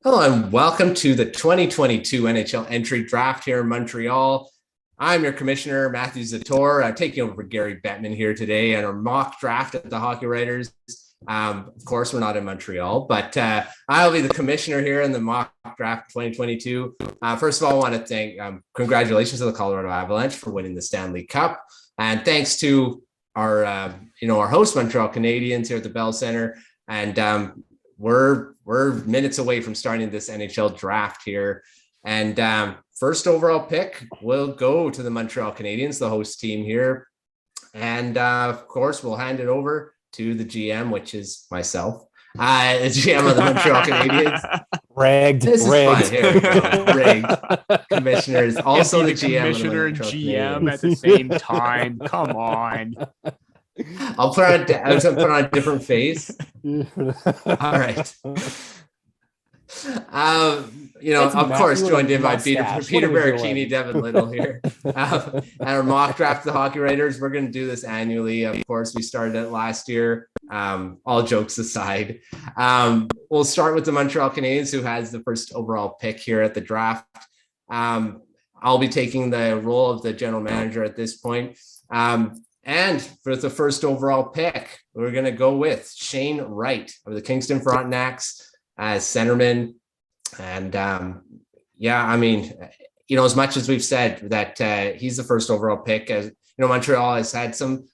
Hello and welcome to the 2022 NHL entry draft here in Montreal. I'm your commissioner, Matthew Zator. I'm taking over for Gary Bettman here today and our mock draft at the Hockey Writers. Of course, we're not in Montreal, but I'll be the commissioner here in the mock draft 2022. First of all, I want to thank, congratulations to the Colorado Avalanche for winning the Stanley Cup. And thanks to our host Montreal Canadiens here at the Bell Center. And we're minutes away from starting this NHL draft here. And first overall pick will go to the Montreal Canadiens, the host team here. And of course, we'll hand it over to the GM, which is myself, the GM of the Montreal Canadiens. Rigged. This is fun. Here we go. Rigged. Commissioner is also the GM. Commissioner and GM at the same time. Come on. I'll put on a different face. All right. Of course, joined in by Peter Baracchini, Devin Little here. And our mock draft, the Hockey Writers. We're going to do this annually. Of course, we started it last year. All jokes aside, we'll start with the Montreal Canadiens, who has the first overall pick here at the draft. I'll be taking the role of the general manager at this point. And for the first overall pick, we're going to go with Shane Wright of the Kingston Frontenacs as centerman. And as much as we've said that he's the first overall pick, as Montreal has had some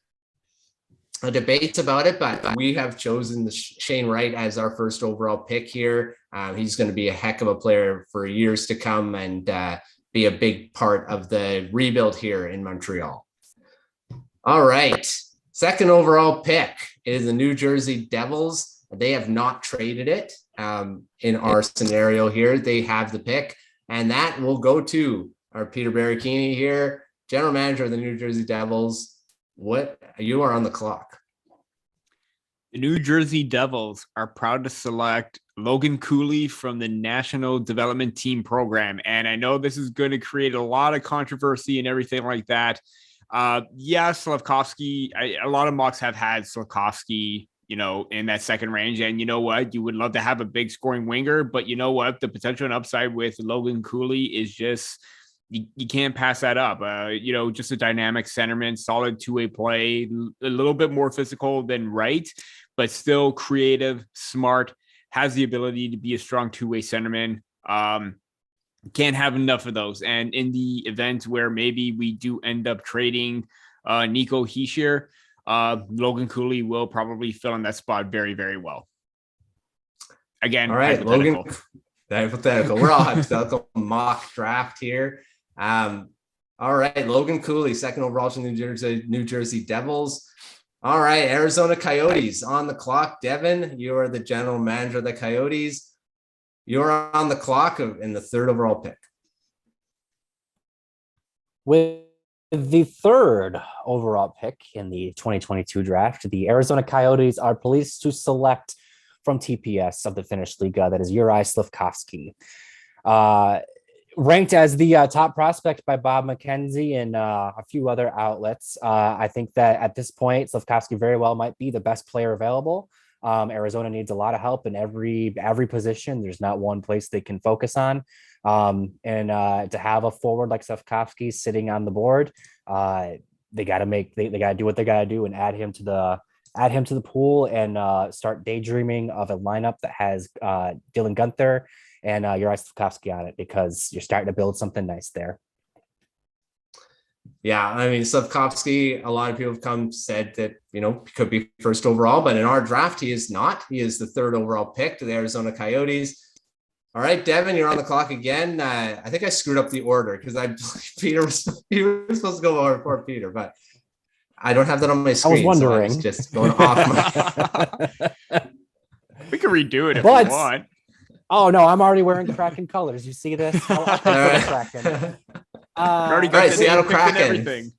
debates about it, but we have chosen Shane Wright as our first overall pick here. He's going to be a heck of a player for years to come and be a big part of the rebuild here in Montreal. All right. Second overall pick is the New Jersey Devils. They have not traded it. In our scenario here, they have the pick, and that will go to our Peter Baracchini here, general manager of the New Jersey Devils. You are on the clock. The New Jersey Devils are proud to select Logan Cooley from the National Development Team program. And I know this is going to create a lot of controversy and everything like that. Slavkovsky, a lot of mocks have had Slavkovsky, in that second range. And you know what? You would love to have a big scoring winger, but you know what? The potential and upside with Logan Cooley is just, you can't pass that up. Just a dynamic centerman, solid two-way play, a little bit more physical than Wright, but still creative, smart, has the ability to be a strong two-way centerman. Can't have enough of those. And in the event where maybe we do end up trading Nico Hischier, Logan Cooley will probably fill in that spot very, very well. Again, all right, hypothetical. We're all hypothetical mock draft here. All right, Logan Cooley, second overall to New Jersey Devils. All right, Arizona Coyotes on the clock. Devin, you are the general manager of the Coyotes. You're on the clock in the third overall pick. With the third overall pick in the 2022 draft, the Arizona Coyotes are pleased to select from TPS of the Finnish Liga, that is Juraj Slavkovsky. Ranked as the top prospect by Bob McKenzie and a few other outlets. I think that at this point, Slavkovsky very well might be the best player available. Arizona needs a lot of help in every position. There's not one place they can focus on. To have a forward like Slavkovsky sitting on the board, they got to do what they got to do and add him to the pool and start daydreaming of a lineup that has Dylan Guenther and Juraj Slavkovsky on it, because you're starting to build something nice there. Yeah, I mean, Slavkovsky, a lot of people have said that, could be first overall, but in our draft, he is not. He is the third overall pick to the Arizona Coyotes. All right, Devin, you're on the clock again. I think I screwed up the order because Peter was supposed to go over before Peter, but I don't have that on my screen. I was wondering. So I was just going off We can redo it if you want. Oh, no, I'm already wearing Kraken colors. You see this? I'll Kraken. All right, Seattle Kraken.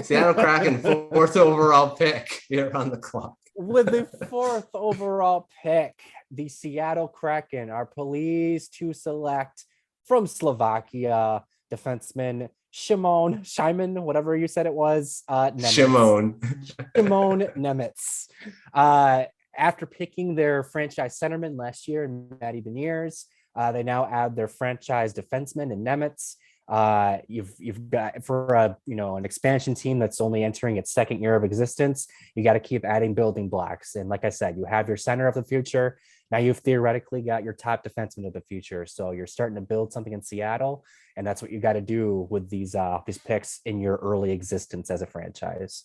Seattle Kraken, fourth overall pick here on the clock. With the fourth overall pick, the Seattle Kraken are pleased to select from Slovakia defenseman Shimon, whatever you said it was. Shimon Nemec. After picking their franchise centerman last year, Matty Beniers, They now add their franchise defenseman in Nemitz. You've got for an expansion team that's only entering its second year of existence, you got to keep adding building blocks. And like I said, you have your center of the future. Now you've theoretically got your top defenseman of the future. So you're starting to build something in Seattle, and that's what you got to do with these picks in your early existence as a franchise.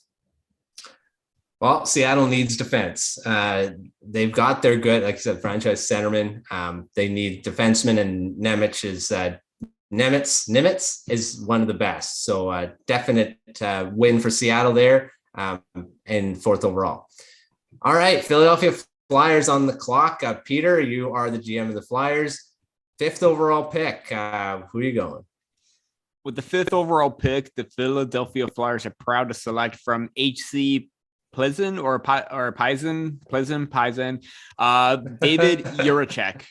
Well, Seattle needs defense. They've got their good, like I said, franchise centerman. They need defensemen, and Nimitz is one of the best. So definite win for Seattle there, and 4th overall. All right, Philadelphia Flyers on the clock. Peter, you are the GM of the Flyers. 5th overall pick. Who are you going? With the 5th overall pick, the Philadelphia Flyers are proud to select from HC Pleasant or Paisan, David Jiricek.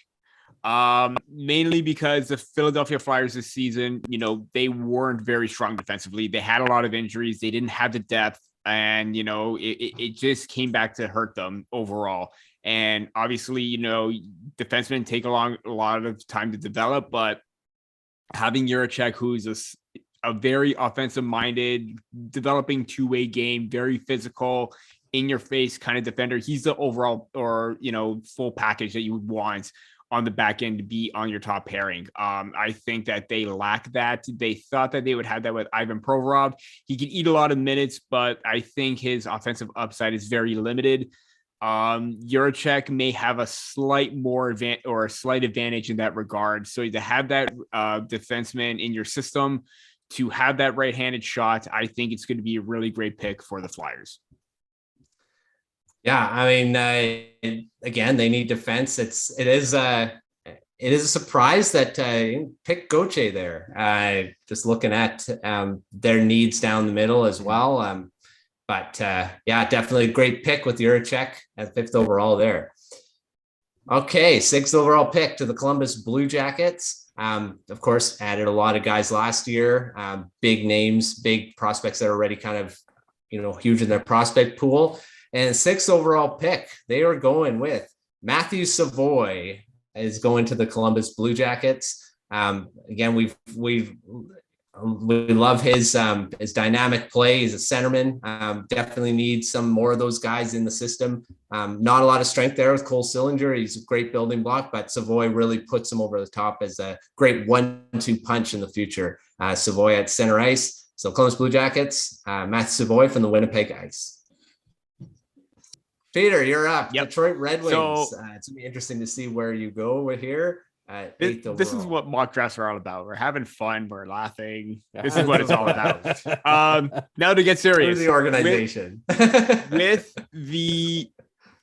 Mainly because the Philadelphia Flyers this season, they weren't very strong defensively. They had a lot of injuries. They didn't have the depth, and it just came back to hurt them overall. And obviously, defensemen take a lot of time to develop, but having Jiricek, who's a very offensive-minded, developing two-way game, very physical, in-your-face kind of defender. He's the overall full package that you would want on the back end to be on your top pairing. I think that they lack that. They thought that they would have that with Ivan Provorov. He can eat a lot of minutes, but I think his offensive upside is very limited. Jiricek may have a slight advantage in that regard. So to have that defenseman in your system, to have that right-handed shot, I think it's going to be a really great pick for the Flyers. Yeah, I mean, again, they need defense. It is a surprise that pick Gauthier there. Just looking at their needs down the middle as well. But definitely a great pick with Jiricek at 5th overall there. Okay, 6th overall pick to the Columbus Blue Jackets. Of course, added a lot of guys last year, big names, big prospects that are already kind of, huge in their prospect pool. And 6th overall pick, they are going with Matthew Savoie is going to the Columbus Blue Jackets. Again, we love his dynamic play. He's a centerman. Definitely need some more of those guys in the system. Not a lot of strength there with Cole Sillinger. He's a great building block, but Savoie really puts him over the top as a great 1-2 punch in the future. Savoie at center ice. So Columbus Blue Jackets, Matthew Savoie from the Winnipeg Ice. Peter, you're up. Yep. Detroit Red Wings. So, it's going to be interesting to see where you go with here. This is what mock drafts are all about. We're having fun. We're laughing. This is what it's all about. Now to get serious. The organization. With the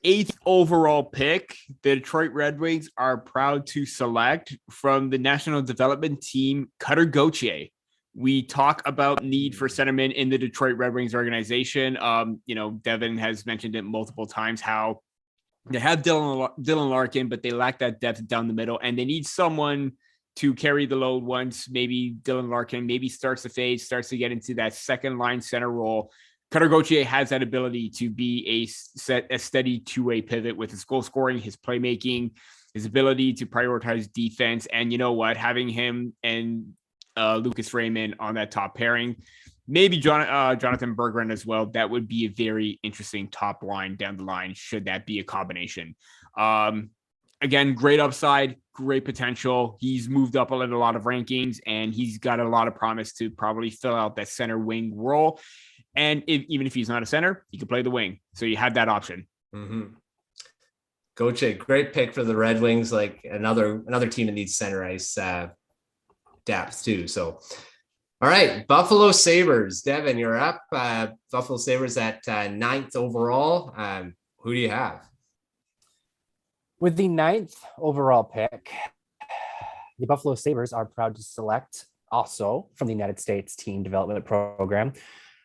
8th overall pick, the Detroit Red Wings are proud to select from the National Development Team, Cutter Gauthier. We talk about need for centermen in the Detroit Red Wings organization. Devin has mentioned it multiple times how they have Dylan Larkin, but they lack that depth down the middle, and they need someone to carry the load once maybe Dylan Larkin starts to fade, starts to get into that second line center role. Cutter Gauthier has that ability to be a steady two-way pivot with his goal scoring, his playmaking, his ability to prioritize defense, and having him and Lucas Raymond on that top pairing, maybe Jonathan Berggren as well. That would be a very interesting top line down the line should that be a combination. Again, great upside, great potential. He's moved up a lot of rankings, and he's got a lot of promise to probably fill out that center wing role. And even if he's not a center, he could play the wing. So you have that option. Mm-hmm. Gauthier, great pick for the Red Wings. Like another team that needs center ice depth too. So, all right, Buffalo Sabres. Devin, you're up. Buffalo Sabres at 9th overall. Who do you have? With the 9th overall pick, the Buffalo Sabres are proud to select also from the United States Team Development Program,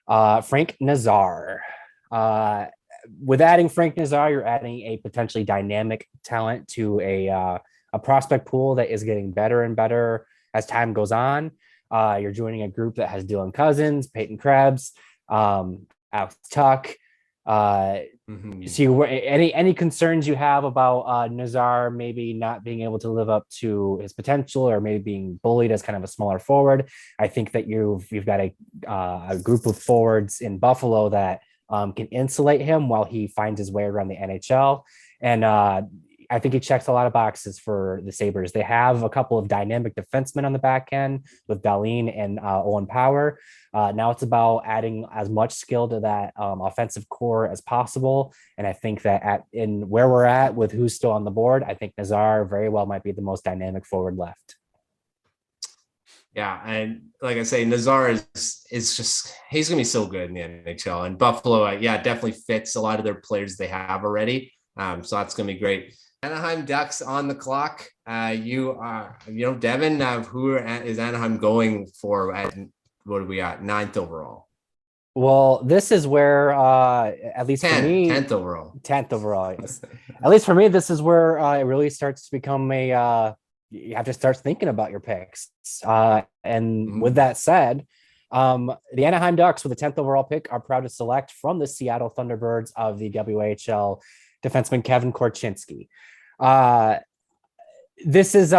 Frank Nazar. With adding Frank Nazar, you're adding a potentially dynamic talent to a prospect pool that is getting better and better as time goes on. You're joining a group that has Dylan Cousins, Peyton Krebs, Alex Tuck, So any concerns you have about Nazar maybe not being able to live up to his potential, or maybe being bullied as kind of a smaller forward? I think that you've got a group of forwards in Buffalo that can insulate him while he finds his way around the NHL. And I think he checks a lot of boxes for the Sabres. They have a couple of dynamic defensemen on the back end with Dahlin and Owen Power. Now it's about adding as much skill to that offensive core as possible. And I think that in where we're at with who's still on the board, I think Nazar very well might be the most dynamic forward left. Yeah, and like I say, Nazar is just, he's gonna be so good in the NHL. And Buffalo, definitely fits a lot of their players they have already. So that's gonna be great. Anaheim Ducks on the clock. Devin, who is Anaheim going for at, what are we at, 9th overall? Well, this is where, at least for me, 10th overall, yes. At least for me, this is where it really starts to become you have to start thinking about your picks. With that said, the Anaheim Ducks with the 10th overall pick are proud to select from the Seattle Thunderbirds of the WHL defenseman Kevin Korchinski. This is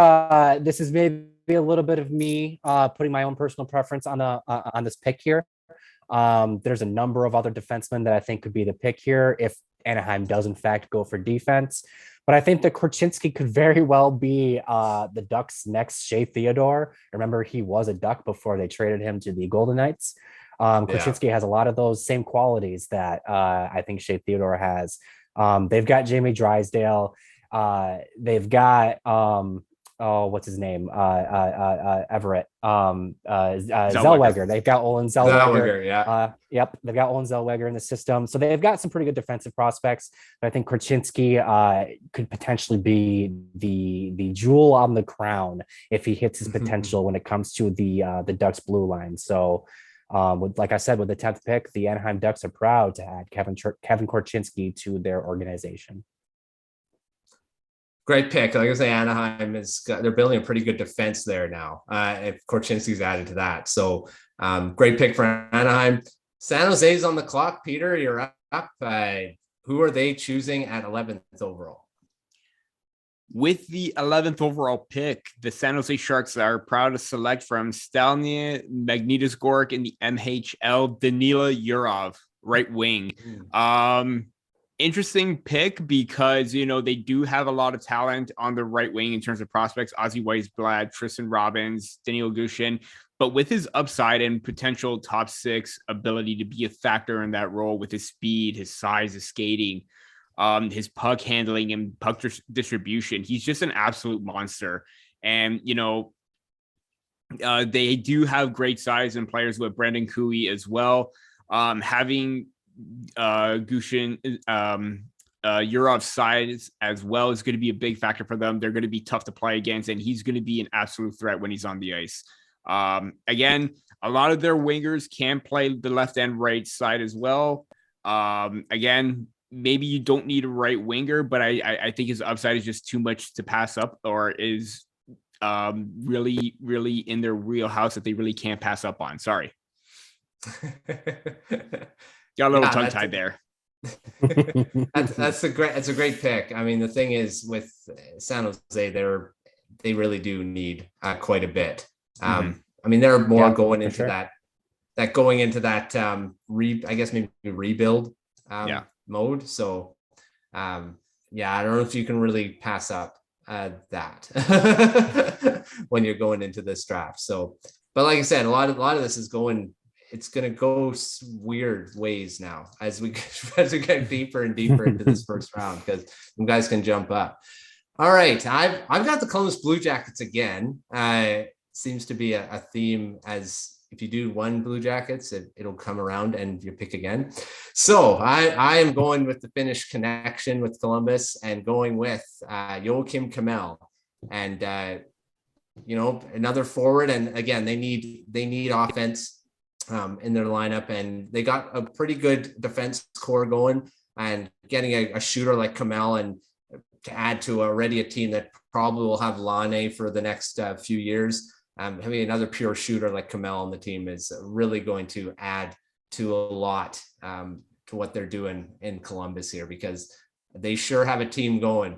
maybe a little bit of me putting my own personal preference on this pick here. There's a number of other defensemen that I think could be the pick here if Anaheim does in fact go for defense. But I think that Korchinski could very well be the Ducks' next Shea Theodore. Remember, he was a Duck before they traded him to the Golden Knights. Korchinski has a lot of those same qualities that I think Shea Theodore has. They've got Jamie Drysdale. They've got what's his name? Everett. Zellweger. They've got Olin Zellweger. Yep. They've got Olin Zellweger in the system. So they've got some pretty good defensive prospects. But I think Korchinski could potentially be the jewel on the crown if he hits his potential when it comes to the Ducks blue line. So like I said, with the 10th pick, the Anaheim Ducks are proud to add Kevin Korchinski to their organization. Great pick. Like I say, Anaheim they're building a pretty good defense there now. If Korchinski's added to that, so great pick for Anaheim. San Jose's on the clock. Peter, you're up. Who are they choosing at 11th overall? With the 11th overall pick, the San Jose Sharks are proud to select from Stalnia Magnitogorsk in the MHL, Danila Yurov, right wing. Interesting pick because, they do have a lot of talent on the right wing in terms of prospects, Ozzy Weisblad, Tristan Robbins, Daniel Gushin, but with his upside and potential top 6 ability to be a factor in that role with his speed, his size, his skating, his puck handling and puck distribution, he's just an absolute monster. And, they do have great size and players with Brandon Cooey as well. Having Gushin, Yurov's size as well is going to be a big factor for them. They're going to be tough to play against, and he's going to be an absolute threat when he's on the ice. Again, a lot of their wingers can play the left and right side as well. Again, maybe you don't need a right winger, but I think his upside is just too much to pass up, or is really, really in their wheelhouse that they really can't pass up on. Sorry. Got a little tongue-tied there. That's a great pick. I mean, the thing is with San Jose, they really do need quite a bit. I mean, they're more going into that maybe rebuild mode. So I don't know if you can really pass up that when you're going into this draft. So, but like I said, a lot of this is going. It's going to go weird ways now as we get deeper and deeper into this first round, because some guys can jump up. All right. I've got the Columbus Blue Jackets again. Seems to be a theme, as if you do one Blue Jackets, it'll come around and you pick again. So I am going with the Finnish connection with Columbus and going with Joakim Kamel, and another forward. And again, they need offense in their lineup, and they got a pretty good defense core going, and getting a shooter like Kamel and to add to already a team that probably will have Lane for the next few years. Having another pure shooter like Kamel on the team is really going to add to a lot. to what they're doing in Columbus here, because they sure have a team going.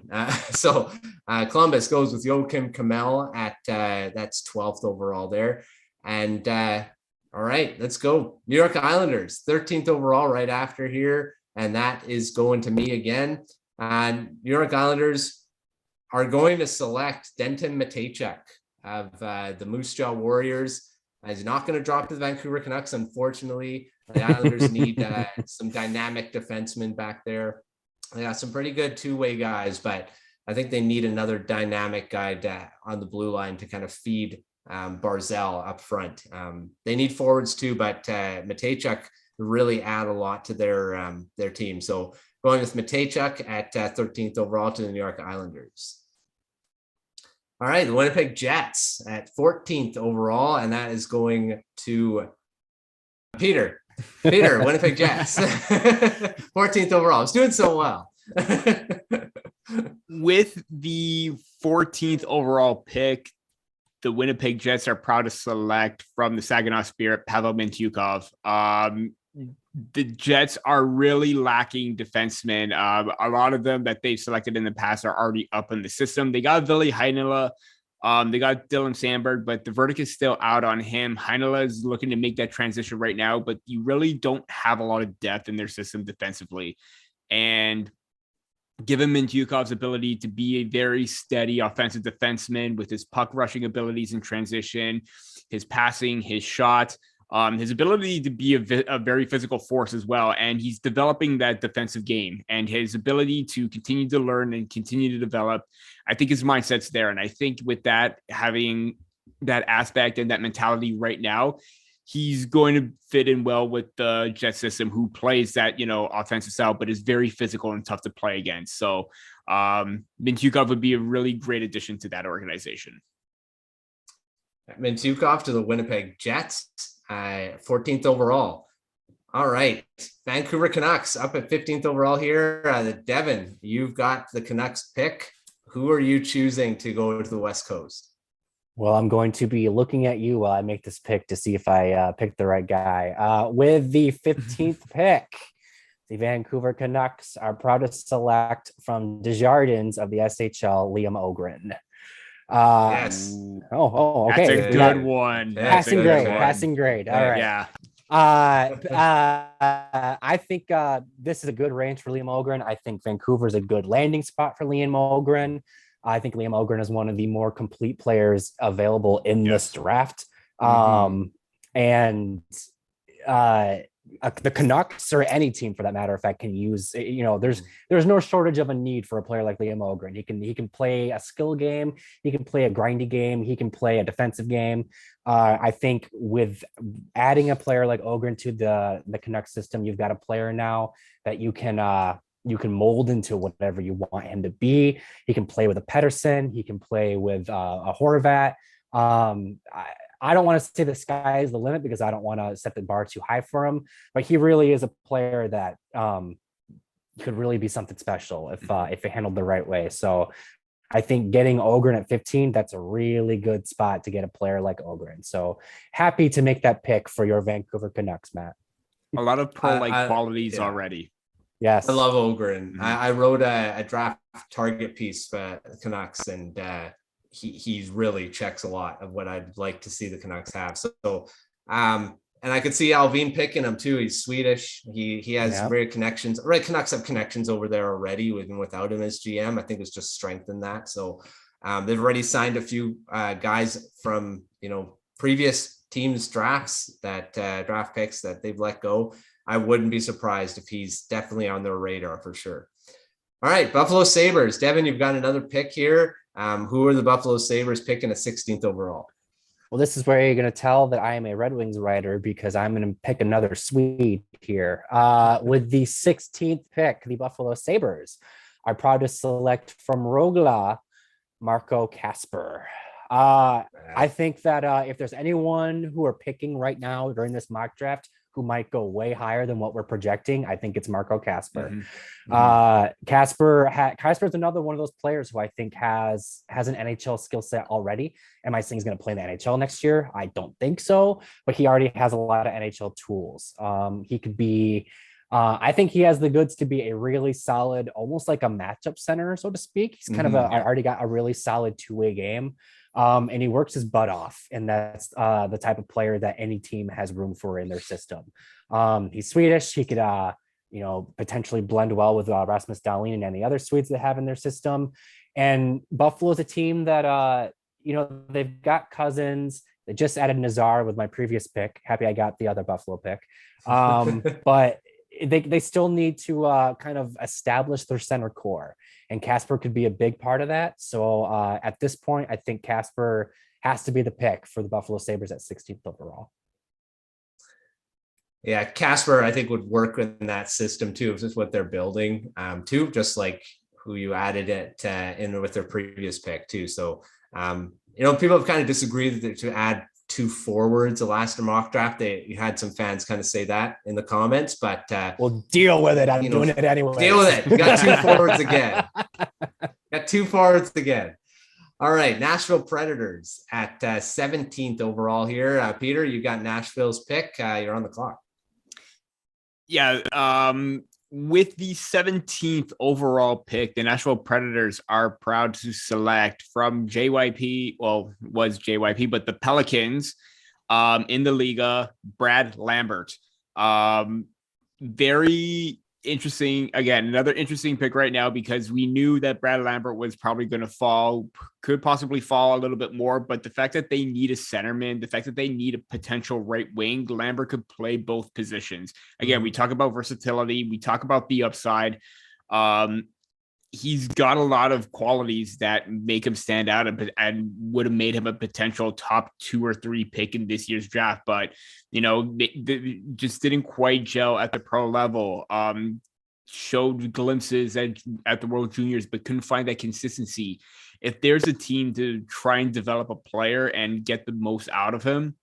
So Columbus goes with Joakim Kamel at that's 12th overall there. And all right, let's go. New York Islanders, 13th overall right after here. And that is going to me again. And New York Islanders are going to select Denton Matejchuk of the Moose Jaw Warriors. He's not going to drop to the Vancouver Canucks, unfortunately. The Islanders need some dynamic defensemen back there. They got some pretty good two-way guys, but I think they need another dynamic guy on the blue line to kind of feed Barzal up front. They need forwards too, but Matejchuk really add a lot to their team. So going with Matejchuk at 13th overall to the New York Islanders. All right, the Winnipeg Jets at 14th overall, and that is going to Peter, Winnipeg Jets, 14th overall. It's doing so well. With the 14th overall pick, the Winnipeg Jets are proud to select from the Saginaw Spirit, Pavel Mintyukov. The Jets are really lacking defensemen. A lot of them that they've selected in the past are already up in the system. They got Ville Heinola. They got Dylan Sandberg, but the verdict is still out on him. Heinola is looking to make that transition right now, but you really don't have a lot of depth in their system defensively. And given Mintyukov's ability to be a very steady offensive defenseman with his puck rushing abilities in transition, his passing, his shot, his ability to be a very physical force as well. And he's developing that defensive game, and his ability to continue to learn and continue to develop. I think his mindset's there. And I think with that, having that aspect and that mentality right now, he's going to fit in well with the Jet system, who plays that, offensive style, but is very physical and tough to play against. So Mintyukov would be a really great addition to that organization. Mintyukov to the Winnipeg Jets, 14th overall. All right, Vancouver Canucks up at 15th overall here. Devin, you've got the Canucks pick. Who are you choosing to go to the West Coast? Well, I'm going to be looking at you while I make this pick to see if I picked the right guy. With the 15th pick, the Vancouver Canucks are proud to select from Desjardins of the SHL, Liam Ogren. Yes. Okay. That's a good one. Passing grade. All right. Yeah. I think this is a good range for Liam Ogren. I think Vancouver is a good landing spot for Liam Ogren. I think Liam Ogren is one of the more complete players available in this draft. And the Canucks, or any team for that matter of fact, can use, there's no shortage of a need for a player like Liam Ogren. He can play a skill game, he can play a grindy game, he can play a defensive game. I think with adding a player like Ogren to the Canucks system, you've got a player now that you can mold into whatever you want him to be. He can play with a Pettersson, he can play with a Horvat. I don't want to say the sky is the limit because I don't want to set the bar too high for him, but he really is a player that could really be something special if it handled the right way. So I think getting Ogren at 15, that's a really good spot to get a player like Ogren. So happy to make that pick for your Vancouver Canucks, Matt. A lot of pro-like qualities already. Yes. I love Ogren. I wrote a draft target piece for the Canucks, and he really checks a lot of what I'd like to see the Canucks have. So and I could see Alvin picking him too. He's Swedish. He has great connections. Right, Canucks have connections over there already, even without him as GM. I think it's just strengthened that. So they've already signed a few guys from previous teams' drafts, that draft picks that they've let go. I wouldn't be surprised if he's definitely on their radar for sure. All right, Buffalo Sabres. Devin, you've got another pick here. Who are the Buffalo Sabres picking at 16th overall? Well, this is where you're going to tell that I am a Red Wings writer, because I'm going to pick another Swede here. With the 16th pick, the Buffalo Sabres are proud to select from Rogla, Marco Kasper. I think that if there's anyone who are picking right now during this mock draft who might go way higher than what we're projecting, I think it's Marco Kasper. Kasper is another one of those players who I think has an NHL skill set already. Am I saying he's going to play in the NHL next year? I don't think so, but he already has a lot of NHL tools. He could be I think he has the goods to be a really solid, almost like a matchup center, so to speak. He's kind of already got a really solid two-way game. And he works his butt off. And that's the type of player that any team has room for in their system. He's Swedish. He could, potentially blend well with Rasmus Dahlin and any other Swedes they have in their system. And Buffalo's a team that, they've got Cousins. They just added Nazar with my previous pick. Happy I got the other Buffalo pick. But they still need to kind of establish their center core, and Casper could be a big part of that. So at this point, I think Casper has to be the pick for the Buffalo Sabres at 16th overall. Yeah, Casper, I think, would work in that system too. If this is what they're building, too, just like who you added it in with their previous pick too. So, people have kind of disagreed to add 2 forwards the last mock draft. You had some fans kind of say that in the comments, but we'll deal with it. I'm doing it anyway. Deal with it. You got 2 forwards again. Got 2 forwards again. All right, Nashville Predators at 17th overall here. Peter, you got Nashville's pick. You're on the clock. Yeah, with the 17th overall pick, the Nashville Predators are proud to select from JYP, was JYP, but the Pelicans in the Liga, Brad Lambert. Very interesting. Again, another interesting pick right now, because we knew that Brad Lambert was probably going to could possibly fall a little bit more, but the fact that they need a centerman, the fact that they need a potential right wing, Lambert could play both positions. Again, we talk about versatility, we talk about the upside. He's got a lot of qualities that make him stand out and would have made him a potential top 2 or 3 pick in this year's draft. But, they just didn't quite gel at the pro level. Showed glimpses at the World Juniors, but couldn't find that consistency. If there's a team to try and develop a player and get the most out of him,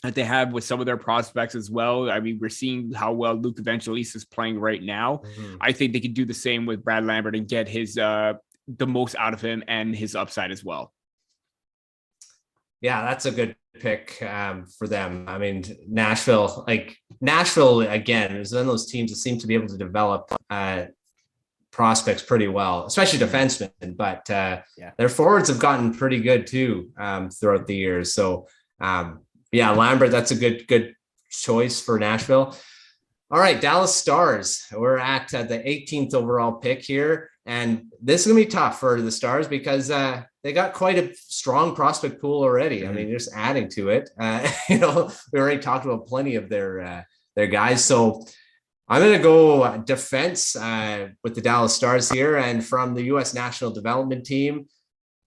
that they have with some of their prospects as well. I mean, we're seeing how well Luke Evangelista is playing right now. I think they could do the same with Brad Lambert and get his the most out of him and his upside as well. Yeah, that's a good pick for them. I mean, Nashville again, is one of those teams that seem to be able to develop prospects pretty well, especially defensemen. But their forwards have gotten pretty good too throughout the years. So. Lambert, that's a good choice for Nashville. All right, Dallas Stars. We're at the 18th overall pick here. And this is going to be tough for the Stars because they got quite a strong prospect pool already. I mean, just adding to it. We already talked about plenty of their guys. So I'm going to go defense with the Dallas Stars here. And from the U.S. National Development Team,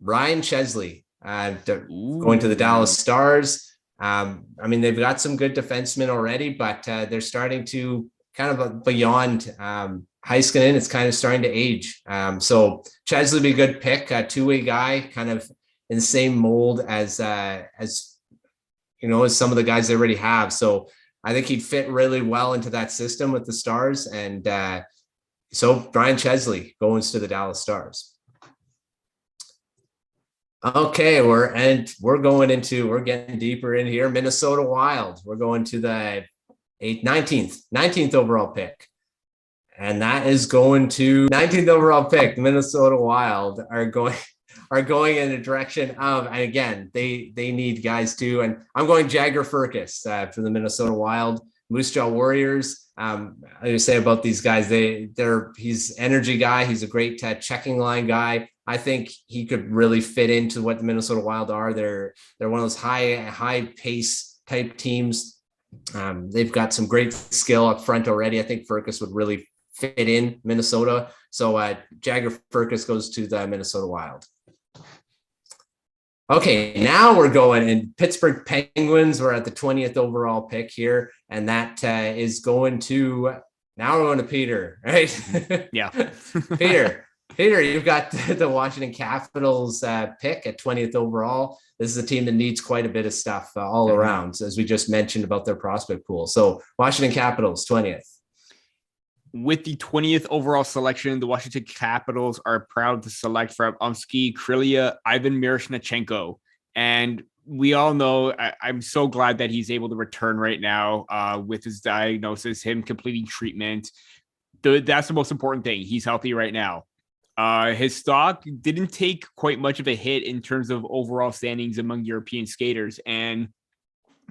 Ryan Chesley going to the Dallas Stars. They've got some good defensemen already, but they're starting to kind of beyond Heiskanen. It's kind of starting to age. So Chesley would be a good pick, a 2-way guy, kind of in the same mold as some of the guys they already have. So I think he'd fit really well into that system with the Stars. And so Brian Chesley goes to the Dallas Stars. Okay, we're getting deeper in here. Minnesota Wild. We're going to the 19th overall pick. And that is going to 19th overall pick. The Minnesota Wild are going in the direction of, and again, they need guys too. And I'm going Jagger Firkus for the Minnesota Wild. Moose Jaw Warriors. I say about these guys, he's energy guy. He's a great checking line guy. I think he could really fit into what the Minnesota Wild are. They're one of those high pace type teams. They've got some great skill up front already. I think Firkus would really fit in Minnesota. So Jagger Firkus goes to the Minnesota Wild. Okay, now we're going in Pittsburgh Penguins. We're at the 20th overall pick here, and that is going to, now we're going to Peter, right? Yeah. Peter, you've got the Washington Capitals pick at 20th overall. This is a team that needs quite a bit of stuff all around, as we just mentioned about their prospect pool. So Washington Capitals, 20th. With the 20th overall selection, the Washington Capitals are proud to select from Omsky, Krylia, Ivan Miroshnichenko. And we all know I'm so glad that he's able to return right now with his diagnosis, him completing treatment. That's the most important thing. He's healthy right now. His stock didn't take quite much of a hit in terms of overall standings among European skaters. And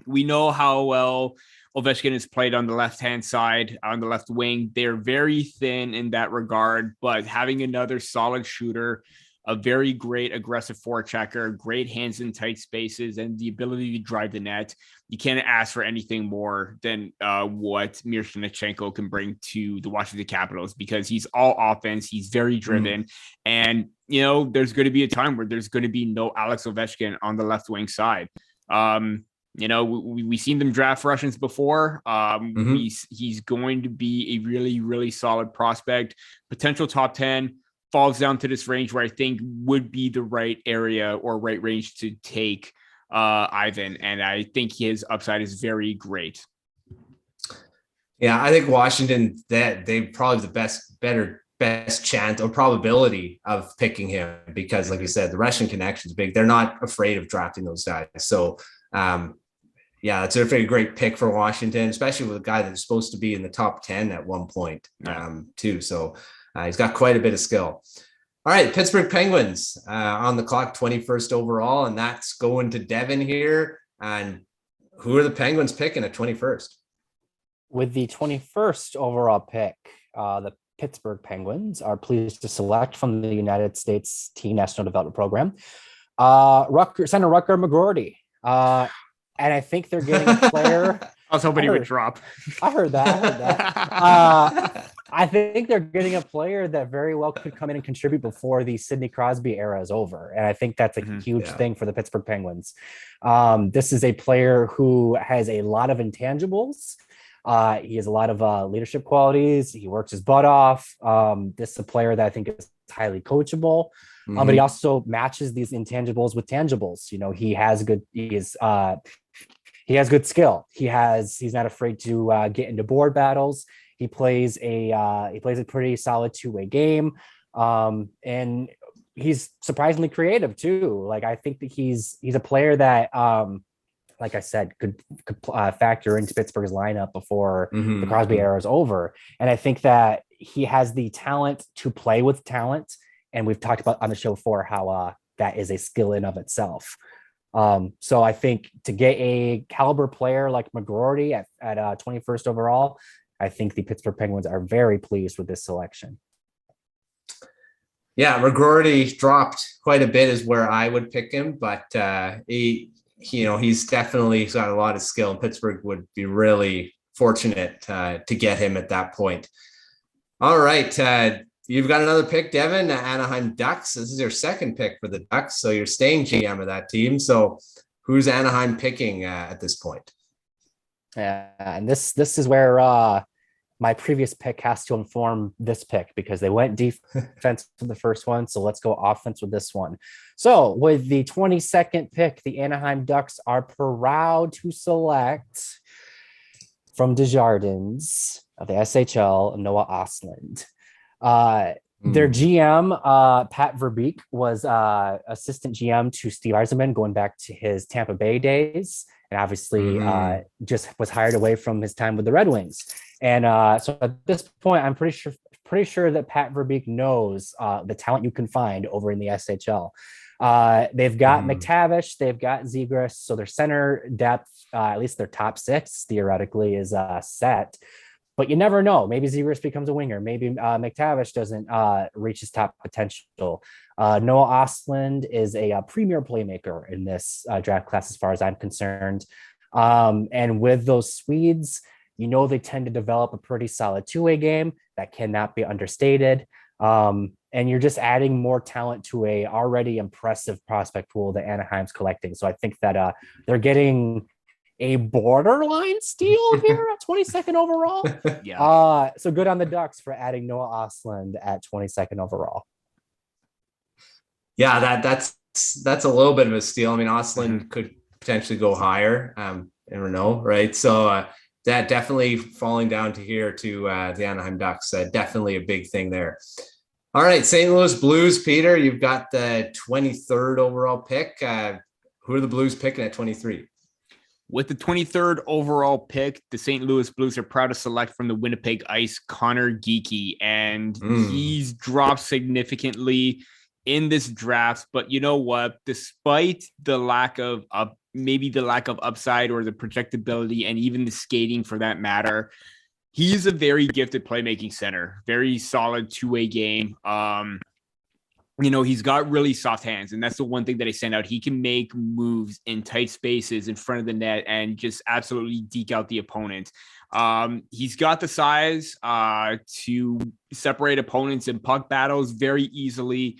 we know how well Ovechkin has played on the left-hand side, on the left wing. They're very thin in that regard, but having another solid shooter, a very great aggressive forechecker, great hands in tight spaces, and the ability to drive the net, you can't ask for anything more than what Miroshnichenko can bring to the Washington Capitals, because he's all offense. He's very driven. And, you know, there's going to be a time where there's going to be no Alex Ovechkin on the left wing side. You know, we've seen them draft Russians before. He's going to be a really, really solid prospect, potential top 10. Falls down to this range where I think would be the right area or right range to take Ivan. And I think his upside is very great. Yeah, I think Washington, that they probably the best chance or probability of picking him, because like you said, the Russian connection is big. They're not afraid of drafting those guys. So yeah, it's a very great pick for Washington, especially with a guy that's supposed to be in the top 10 at one point too. So he's got quite a bit of skill. All right, Pittsburgh Penguins on the clock, 21st overall, and that's going to Devin here. And who are the Penguins picking at 21st? With the 21st overall pick, the Pittsburgh Penguins are pleased to select from the United States Teen National Development Program, Center Rutger McGroarty. And I think they're getting a player. I was hoping he would drop. I heard that. I think they're getting a player that very well could come in and contribute before the Sidney Crosby era is over. And I think that's a huge thing for the Pittsburgh Penguins. This is a player who has a lot of intangibles. He has a lot of leadership qualities. He works his butt off. This is a player that I think is highly coachable. But he also matches these intangibles with tangibles. You know, he has good skill. He's not afraid to get into board battles. He plays a pretty solid two-way game. And he's surprisingly creative too. Like, I think that he's a player that, like I said, could factor into Pittsburgh's lineup before the Crosby era is over. And I think that he has the talent to play with talent. And we've talked about on the show before how that is a skill in of itself. So I think to get a caliber player like McGroarty at 21st overall, I think the Pittsburgh Penguins are very pleased with this selection. Yeah, McGroarty dropped quite a bit is where I would pick him, but he's definitely got a lot of skill, and Pittsburgh would be really fortunate to get him at that point. All right, you've got another pick, Devin, Anaheim Ducks. This is your second pick for the Ducks, so you're staying GM of that team. So who's Anaheim picking at this point? Yeah, and this is where my previous pick has to inform this pick, because they went defense for the first one. So let's go offense with this one. So with the 22nd pick, the Anaheim Ducks are proud to select from Desjardins of the SHL, Noah Ostlund. Their GM, Pat Verbeek, was assistant GM to Steve Yzerman going back to his Tampa Bay days, and obviously just was hired away from his time with the Red Wings. And so at this point, I'm pretty sure that Pat Verbeek knows the talent you can find over in the SHL. They've got McTavish, they've got Zegras, so their center depth, at least their top six theoretically, is set. But you never know. Maybe Zegras becomes a winger. Maybe McTavish doesn't reach his top potential. Noah Ostlund is a premier playmaker in this draft class, as far as I'm concerned. And with those Swedes, you know, they tend to develop a pretty solid two-way game that cannot be understated. And you're just adding more talent to a already impressive prospect pool that Anaheim's collecting. So I think that they're getting a borderline steal here at 22nd overall. Yeah. So good on the Ducks for adding Noah Ostlund at 22nd overall. Yeah, that's a little bit of a steal. I mean, Ostlund could potentially go higher. Never know, right? So that definitely falling down to here to the Anaheim Ducks, definitely a big thing there. All right, St. Louis Blues, Peter, you've got the 23rd overall pick. Who are the Blues picking at 23? With the 23rd overall pick, the St. Louis Blues are proud to select from the Winnipeg Ice Connor Geekie, and he's dropped significantly in this draft. But you know what? Despite the lack of maybe the lack of upside or the projectability and even the skating for that matter, he's a very gifted playmaking center, very solid two-way game. He's got really soft hands, and that's the one thing that I send out. He can make moves in tight spaces in front of the net and just absolutely deke out the opponent. He's got the size to separate opponents in puck battles very easily.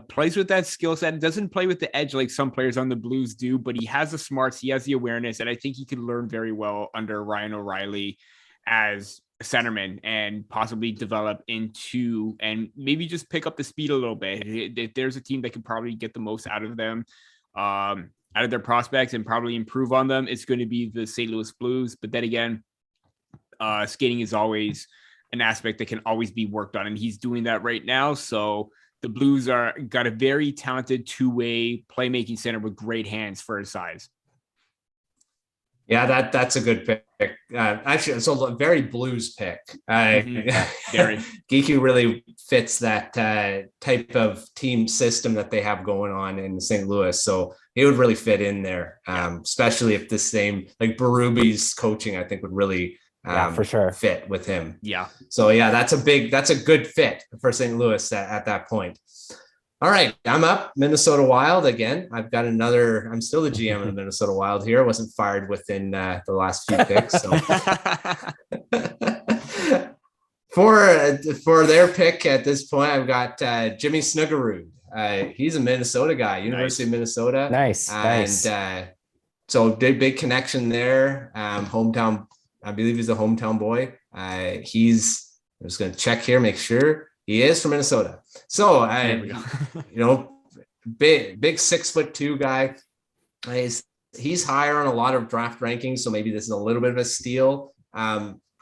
Plays with that skill set. Doesn't play with the edge like some players on the Blues do, but he has the smarts, he has the awareness, and I think he could learn very well under Ryan O'Reilly as a centerman and possibly develop into and maybe just pick up the speed a little bit. If there's a team that can probably get the most out of them, out of their prospects and probably improve on them, it's going to be the St. Louis Blues. But then again, skating is always an aspect that can always be worked on, and he's doing that right now. So the Blues got a very talented two-way playmaking center with great hands for his size. Yeah, that's a good pick. Actually, it's a very Blues pick. Very. Geeky really fits that type of team system that they have going on in St. Louis. So he would really fit in there, especially if the same, like Berube's coaching, I think would really for sure fit with him. Yeah. So yeah, that's a good fit for St. Louis at that point. All right, I'm up. Minnesota Wild again. I'm still the GM of the Minnesota Wild here. I wasn't fired within the last few picks. So for their pick at this point, I've got Jimmy Snuggerud. He's a Minnesota guy, University of Minnesota. Nice. So big connection there. Hometown, I believe he's a hometown boy. I'm just going to check here, make sure. He is from Minnesota. So big 6'2" guy. He's higher on a lot of draft rankings. So maybe this is a little bit of a steal,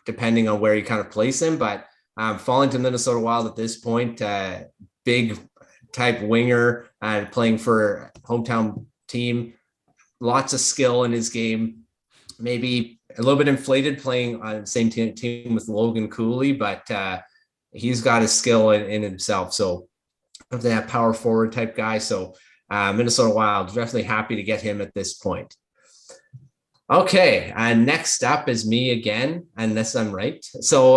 depending on where you kind of place him, but falling to Minnesota Wild at this point, big type winger and playing for hometown team, lots of skill in his game, maybe a little bit inflated playing on the same team with Logan Cooley, but he's got his skill in himself. So that power forward type guy. So Minnesota Wild, definitely happy to get him at this point. Okay. And next up is me again, unless I'm right. So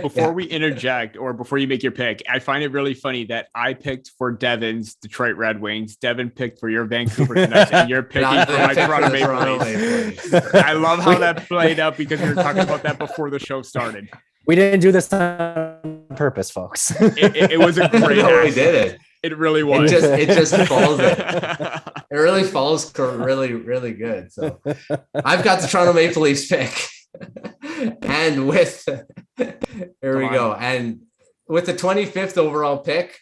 before we interject or before you make your pick, I find it really funny that I picked for Devin's Detroit Red Wings. Devin picked for your Vancouver Canucks, and you're picking for my Toronto Maple Leafs. I love how that played out because we were talking about that before the show started. We didn't do this on purpose, folks. It was a great no, we did it. It really was. It just follows it. It really follows really, really good. So I've got the Toronto Maple Leafs pick. And here we go. And with the 25th overall pick,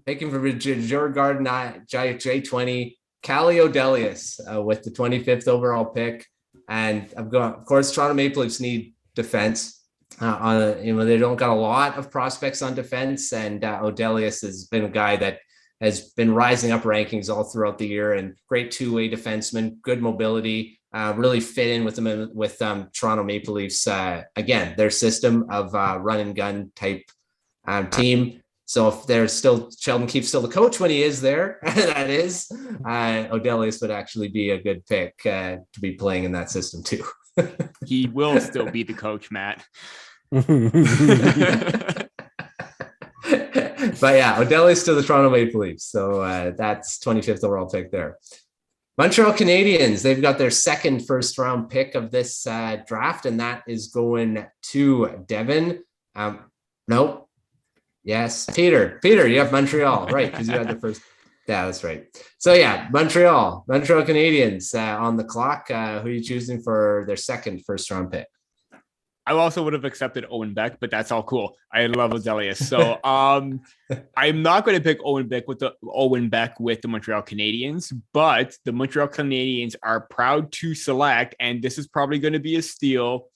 taking from Djurgården J20, Calle Odelius with the 25th overall pick. And I've got, of course, Toronto Maple Leafs need defense. They don't got a lot of prospects on defense, and Odelius has been a guy that has been rising up rankings all throughout the year, and great two-way defenseman, good mobility, really fit in with them with Toronto Maple Leafs. Again, their system of run and gun type team. So if there's still Sheldon Keefe's still the coach when he is there, that is Odelius would actually be a good pick to be playing in that system too. He will still be the coach, Matt. But yeah, Odelius to the Toronto Maple Leafs. So that's 25th overall pick there. Montreal Canadiens, they've got their second first round pick of this draft, and that is going to Devin. Nope. Yes, Peter, you have Montreal, right? Because you had the first. Yeah, that's right. So yeah, Montreal Canadiens on the clock. Who are you choosing for their second first round pick? I also would have accepted Owen Beck, but that's all cool. I love Odelius. So I'm not going to pick Owen Beck with the Montreal Canadiens, but the Montreal Canadiens are proud to select, and this is probably going to be a steal,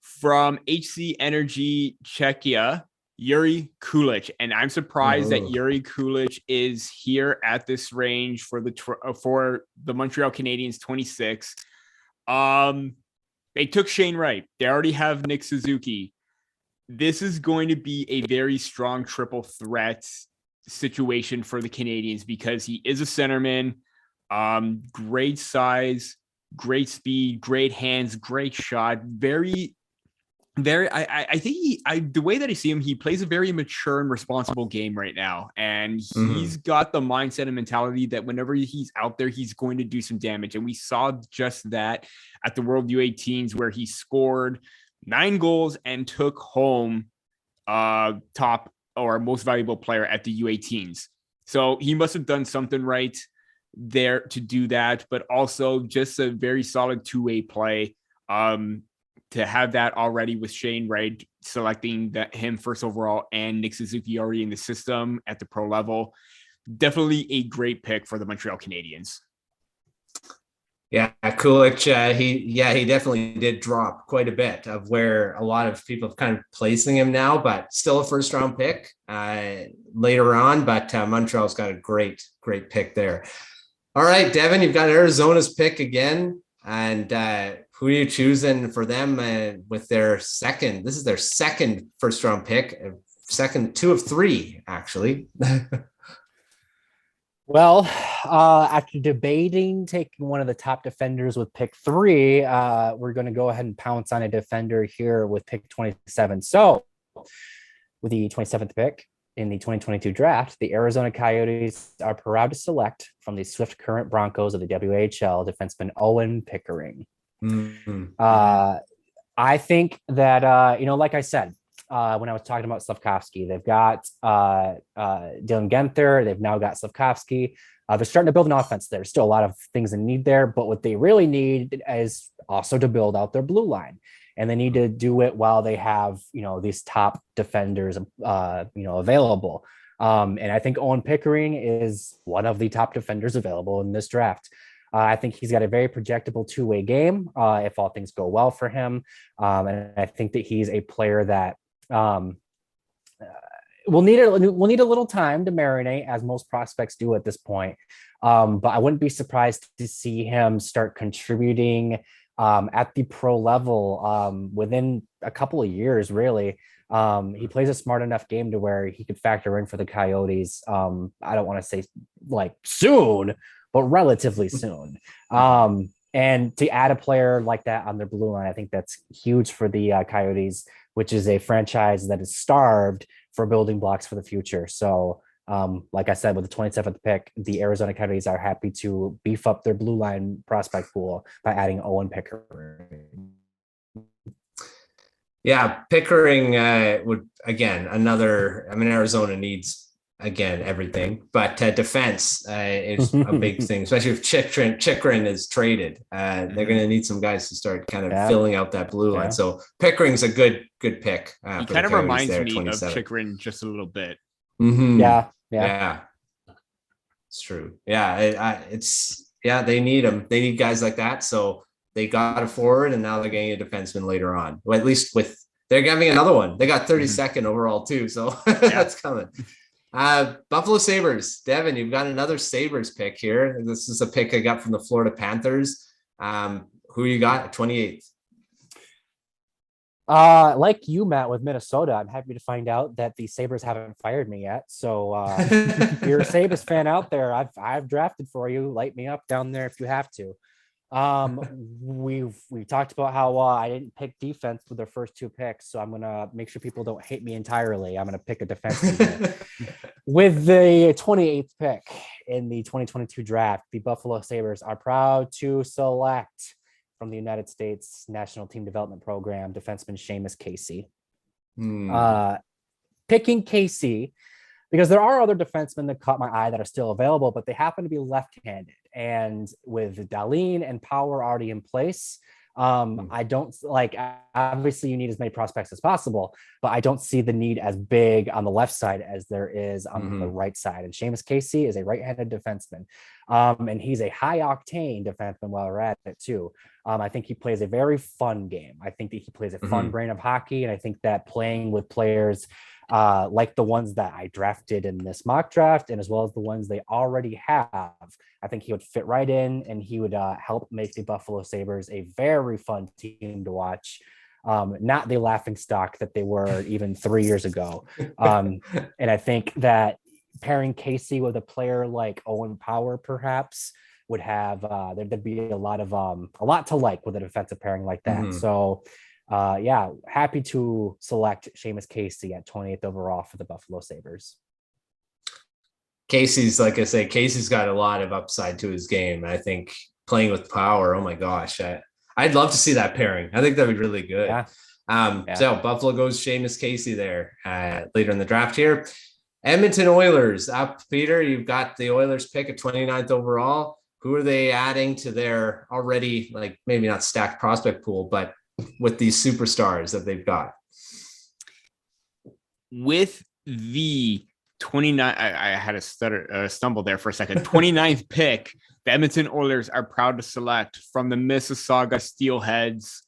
from HC Energy Czechia, Yuri Kulich, and I'm surprised that Oh. Yuri Kulich is here at this range for the Montreal Canadiens 26. They took Shane Wright. They already have Nick Suzuki. This is going to be a very strong triple threat situation for the Canadiens because he is a centerman, great size, great speed, great hands, great shot, I think the way that I see him, he plays a very mature and responsible game right now. And he's got the mindset and mentality that whenever he's out there, he's going to do some damage. And we saw just that at the World U18s where he scored 9 goals and took home top or most valuable player at the U18s. So he must have done something right there to do that, but also just a very solid two-way play. To have that already with Shane Wright selecting him first overall and Nick Suzuki already in the system at the pro level, definitely a great pick for the Montreal Canadiens. Yeah, Kulich, he definitely did drop quite a bit of where a lot of people have kind of placing him now, but still a first round pick later on. But Montreal's got a great pick there. All right, Devin, you've got Arizona's pick again. And who are you choosing for them with their second? This is their second first round pick, second 2 of 3, actually. Well, after debating taking one of the top defenders with pick 3, we're going to go ahead and pounce on a defender here with pick 27. So with the 27th pick in the 2022 draft, the Arizona Coyotes are proud to select from the Swift Current Broncos of the WHL defenseman Owen Pickering. Mm-hmm. I think that, like I said, when I was talking about Slavkovsky, they've got Dylan Genther. They've now got Slavkovsky. They're starting to build an offense there. Still a lot of things in need there, but what they really need is also to build out their blue line. And they need to do it while they have, these top defenders, available. And I think Owen Pickering is one of the top defenders available in this draft. I think he's got a very projectable two-way game if all things go well for him. And I think that he's a player that we'll need a little time to marinate, as most prospects do at this point. But I wouldn't be surprised to see him start contributing at the pro level within a couple of years, really. He plays a smart enough game to where he could factor in for the Coyotes. I don't want to say like soon, but relatively soon. And to add a player like that on their blue line, I think that's huge for the Coyotes, which is a franchise that is starved for building blocks for the future. So like I said, with the 27th pick, the Arizona Coyotes are happy to beef up their blue line prospect pool by adding Owen Pickering. Yeah, Pickering would, again, Arizona needs, again, everything, but defense is a big thing, especially if Chychrun is traded. They're going to need some guys to start kind of filling out that blue line. So Pickering's a good pick. He kind of reminds me of Chychrun just a little bit. Mm-hmm. Yeah. It's true. Yeah, they need him. They need guys like that. So they got a forward, and now they're getting a defenseman later on. Well, at least they're getting another one. They got 32nd overall too, so that's coming. Buffalo Sabres. Devin, you've got another Sabres pick here. This is a pick I got from the Florida Panthers. Who you got at 28th? Like you, Matt, with Minnesota, I'm happy to find out that the Sabres haven't fired me yet. So if you're a Sabres fan out there, I've drafted for you. Light me up down there if you have to. We talked about how I didn't pick defense with their first 2 picks, so I'm gonna make sure people don't hate me entirely. I'm gonna pick a defenseman with the 28th pick in the 2022 draft. The Buffalo Sabres are proud to select from the United States National Team Development Program defenseman Seamus Casey. Picking Casey because there are other defensemen that caught my eye that are still available, but they happen to be left-handed. And with Dahlin and Power already in place, I don't obviously you need as many prospects as possible, but I don't see the need as big on the left side as there is on the right side. And Seamus Casey is a right-handed defenseman. And he's a high octane defenseman while we're at it too. I think he plays a very fun game. I think that he plays a fun brand of hockey. And I think that playing with players like the ones that I drafted in this mock draft, and as well as the ones they already have. I think he would fit right in, and he would help make the Buffalo Sabres a very fun team to watch. Not the laughing stock that they were even 3 years ago. And I think that pairing Casey with a player like Owen Power perhaps would have there'd be a lot to like with a defensive pairing like that. Mm-hmm. So happy to select Seamus Casey at 28th overall for the Buffalo Sabres. Casey's, like I say, Casey's got a lot of upside to his game. I think playing with Power, oh my gosh, I'd love to see that pairing. I think that'd be really good. So Buffalo goes Seamus Casey there later in the draft here. Edmonton Oilers up, Peter. You've got the Oilers pick at 29th overall. Who are they adding to their already, like, maybe not stacked prospect pool, but with these superstars that they've got? With the 29, I had a stumble there for a second. 29th pick, the Edmonton Oilers are proud to select from the Mississauga Steelheads,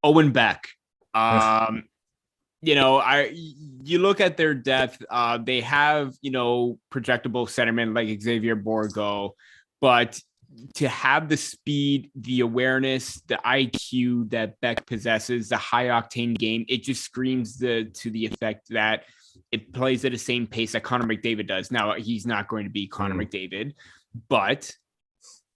Owen Beck. You look at their depth. They have, projectable centermen like Xavier Bourgault, but to have the speed, the awareness, the IQ that Beck possesses, the high octane game, it just screams to the effect that it plays at the same pace that Connor McDavid does. Now, he's not going to be Connor McDavid, but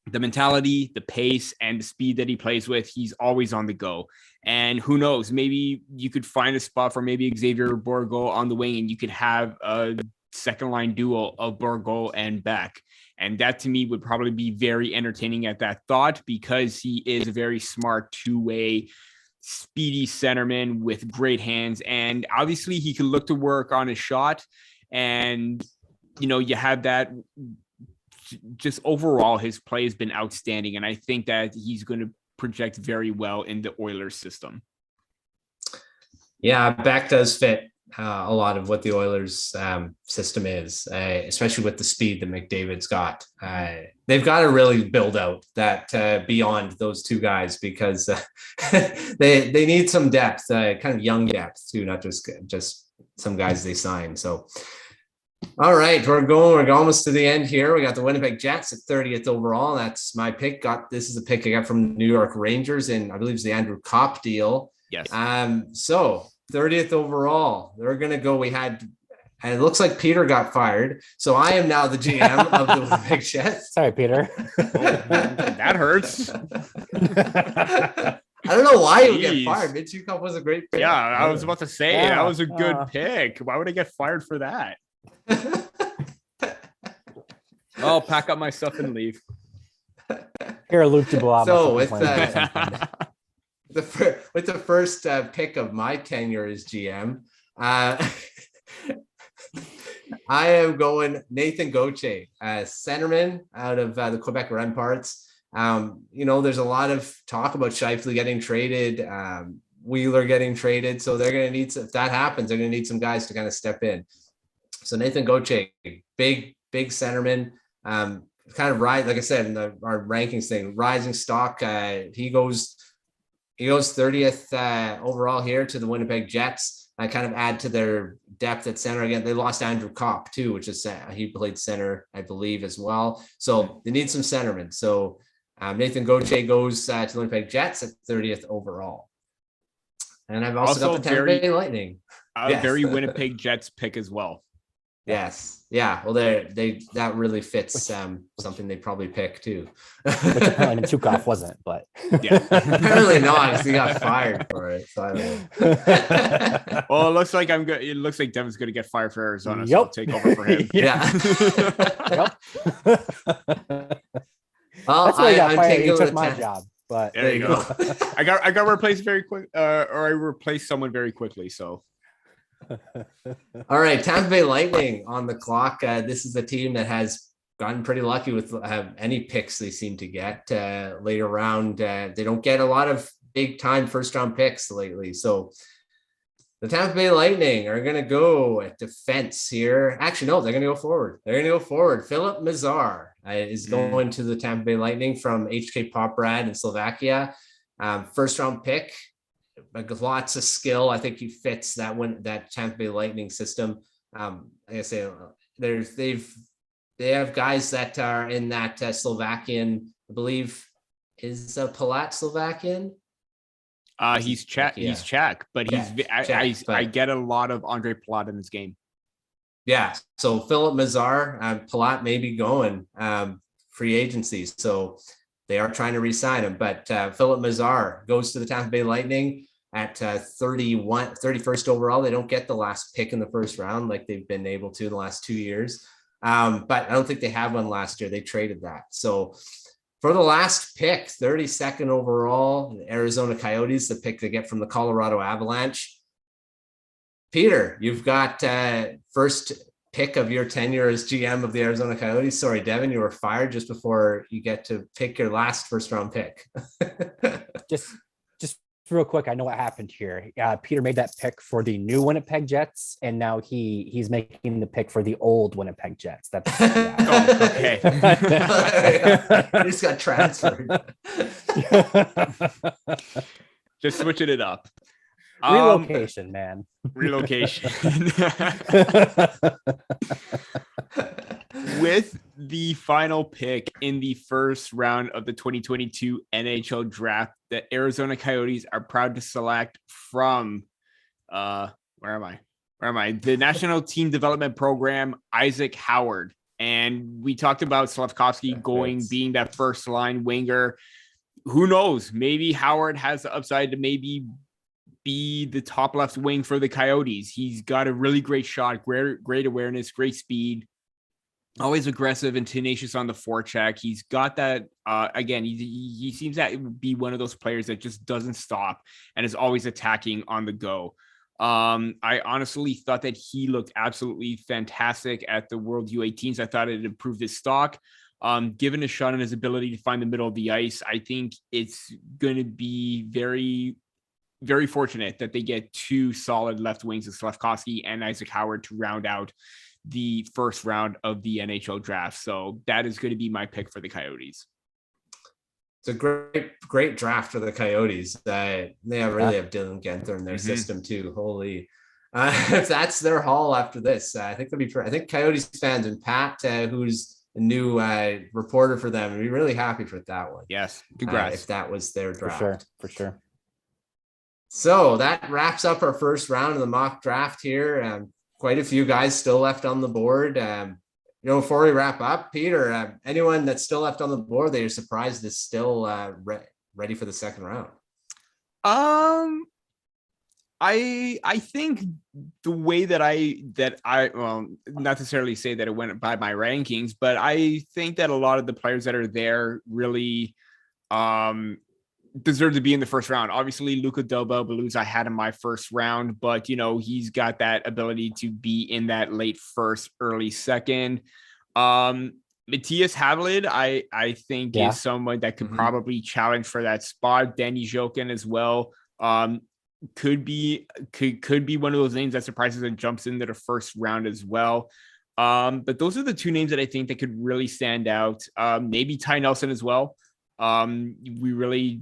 the mentality, the pace, and the speed that he plays with, he's always on the go. And who knows, maybe you could find a spot for maybe Xavier Bourgault on the wing, and you could have a second line duo of Bourgault and Beck. And that to me would probably be very entertaining at that thought, because he is a very smart two-way speedy centerman with great hands. And obviously he can look to work on his shot. And, you have that. Just overall, his play has been outstanding. And I think that he's going to project very well in the Oilers system. Yeah, Beck does fit a lot of what the Oilers system is, especially with the speed that McDavid's got. They've got to really build out that beyond those two guys, because they need some depth, kind of young depth too, not just some guys they sign. So, all right, we're almost to the end here. We got the Winnipeg Jets at 30th overall. That's my pick. This is a pick I got from the New York Rangers, and I believe it's the Andrew Kopp deal. Yes. So 30th overall, they're going to go. And it looks like Peter got fired. So I am now the GM of the Winnipeg Jets. Sorry, Peter. That hurts. I don't know why you get fired. Mitch Cup was a great pick. Yeah, I was about to say that was a good pick. Why would I get fired for that? I'll pack up my stuff and leave. Here, Luke Dubois. So with the first pick of my tenure as GM, I am going Nathan Gauthier, centerman out of the Quebec Remparts. There's a lot of talk about Scheifele getting traded, Wheeler getting traded. So they're going to need, if that happens, they're going to need some guys to kind of step in. So Nathan Gauthier, big centerman, kind of like I said in our rankings thing, rising stock. He goes 30th overall here to the Winnipeg Jets. I kind of add to their depth at center. Again, they lost Andrew Kopp too, which is he played center, I believe, as well. So they need some centermen. So Nathan Gauthier goes to the Winnipeg Jets at 30th overall. And I've also got the Tampa Bay Lightning. Very Winnipeg Jets pick as well. Yes. Yeah. Well, that really fits something they probably pick too. Which apparently Chukov wasn't, but yeah, apparently not, because he got fired for it. So I don't know. Well, it looks like It looks like Devin's going to get fired for Arizona. So I'll take over for him. Yeah. Yep. Well, that's why he got fired. He took my job. But there you go. I got replaced very quick, or I replaced someone very quickly. So. All right, Tampa Bay Lightning on the clock. This is a team that has gotten pretty lucky with any picks they seem to get later round. They don't get a lot of big time first round picks lately. So the Tampa Bay Lightning are going to go at defense here. Actually, no, they're going to go forward. Philip Mazar is going to the Tampa Bay Lightning from HK Poprad in Slovakia. First round pick. like lots of skill. I think he fits that Tampa Bay Lightning system. Like I say, they have guys that are in that Slovakian, I believe, is Palat Slovakian? He's Czech. Yeah. He's Czech, but I get a lot of Andre Palat in this game. Yeah. So Philip Mazar, Palat may be going free agency. So they are trying to re-sign him. But Philip Mazar goes to the Tampa Bay Lightning at 31st overall. They don't get the last pick in the first round like they've been able to the last 2 years. But I don't think they had one last year. They traded that. So for the last pick, 32nd overall, the Arizona Coyotes, the pick they get from the Colorado Avalanche. Peter, you've got first pick of your tenure as GM of the Arizona Coyotes. Sorry, Devin, you were fired just before you get to pick your last first round pick. just real quick, I know what happened here. Peter made that pick for the new Winnipeg Jets, and now he's making the pick for the old Winnipeg Jets. That's okay. He just got transferred. Just switching it up. Relocation, man. Relocation. With the final pick in the first round of the 2022 NHL draft, the Arizona Coyotes are proud to select from where am I? The National Team Development Program, Isaac Howard. And we talked about Slavkovsky being that first line winger. Who knows? Maybe Howard has the upside to maybe be the top left wing for the Coyotes. He's got a really great shot, great awareness, great speed, always aggressive and tenacious on the forecheck. He's got that, again, he seems to be one of those players that just doesn't stop and is always attacking on the go. I honestly thought that he looked absolutely fantastic at the World U18s. I thought it improved his stock. Given a shot and his ability to find the middle of the ice, I think it's going to be very, very fortunate that they get two solid left wings of Slavkovsky and Isaac Howard to round out the first round of the NHL draft. So that is going to be my pick for the Coyotes. It's a great draft for the Coyotes. They really have Dylan Guenther in their system too. Holy, if that's their haul after this, I think I think Coyotes fans and Pat, who's a new reporter for them, would be really happy for that one. Yes, congrats. If that was their draft, for sure. So that wraps up our first round of the mock draft here. Quite a few guys still left on the board. Before we wrap up, Peter, anyone that's still left on the board that you're surprised is still ready for the second round? I think the way that I well, not necessarily say that it went by my rankings, but I think that a lot of the players that are there really deserve to be in the first round. Obviously, Luka Delbel-Beluz I had in my first round, but he's got that ability to be in that late first, early second. Matthias Havlid, I think is someone that could probably challenge for that spot. Danny Jokin as well. Could be one of those names that surprises and jumps into the first round as well. But those are the two names that I think that could really stand out. Maybe Ty Nelson as well. We really,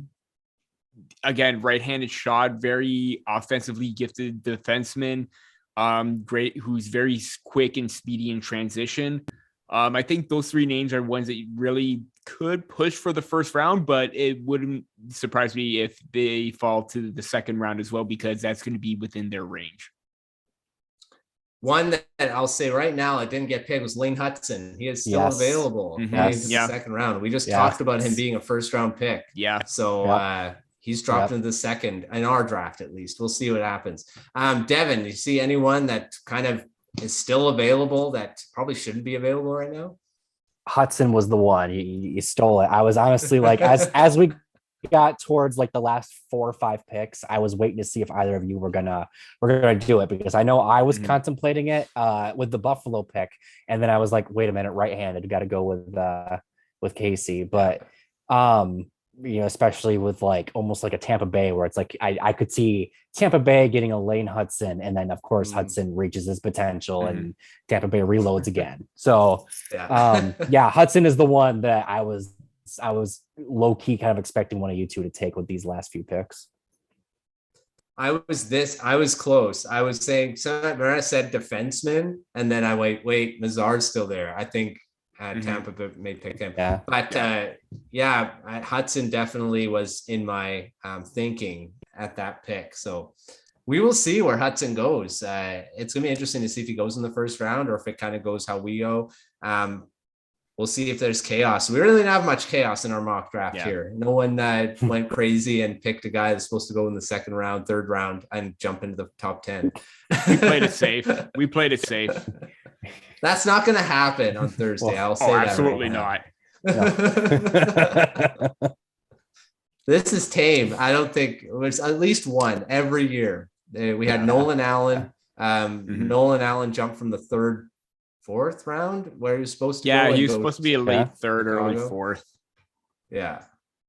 again, right-handed shot, very offensively gifted defenseman. Great, who's very quick and speedy in transition. I think those three names are ones that really could push for the first round, but it wouldn't surprise me if they fall to the second round as well, because that's going to be within their range. One that I'll say right now, I didn't get picked, was Lane Hudson. He is still available into the second round. We just talked about him being a first round pick. Yeah. So he's dropped into the second in our draft, at least. We'll see what happens. Devin, you see anyone that kind of is still available that probably shouldn't be available right now? Hudson was the one. You stole it. I was honestly like, as we got towards like the last 4 or 5 picks, I was waiting to see if either of you were gonna do it, because I know I was contemplating it with the Buffalo pick, and then I was like, wait a minute, right-handed, got to go with Casey. But especially with like almost like a Tampa Bay, where it's like I could see Tampa Bay getting a Lane Hudson, and then of course Hudson reaches his potential and Tampa Bay reloads again. So Hudson is the one that I was low key kind of expecting one of you two to take with these last few picks. I was close. I was saying, so when I said defenseman, and then I wait, Mazar's still there. I think Tampa may pick him. Yeah. But Hudson definitely was in my thinking at that pick. So we will see where Hudson goes. It's going to be interesting to see if he goes in the first round or if it kind of goes how we go. We'll see if there's chaos. We really didn't have much chaos in our mock draft here. No one went crazy and picked a guy that's supposed to go in the second round, third round, and jump into the top 10. We played it safe. That's not going to happen on Thursday. I'll say that. Absolutely not. No. This is tame. I don't think there's at least one every year. We had Nolan Allen. Nolan Allen jumped from the fourth round where he was supposed to go. Yeah, he was supposed to be a late third, early fourth. Yeah.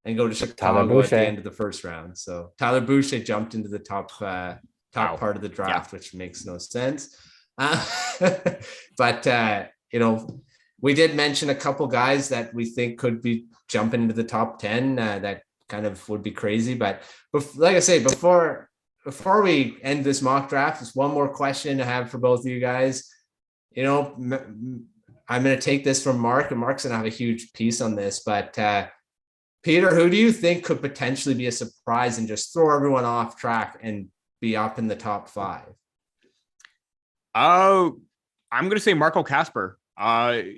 And go to Chicago at the end of the first round. So Tyler Boucher jumped into the top part of the draft, which makes no sense. But we did mention a couple guys that we think could be jumping into the top 10 that kind of would be crazy. But like I say, before we end this mock draft, just one more question I have for both of you guys. I'm going to take this from Mark, and Mark's going to have a huge piece on this. But Peter, who do you think could potentially be a surprise and just throw everyone off track and be up in the top 5? Oh, I'm going to say Marco Kasper.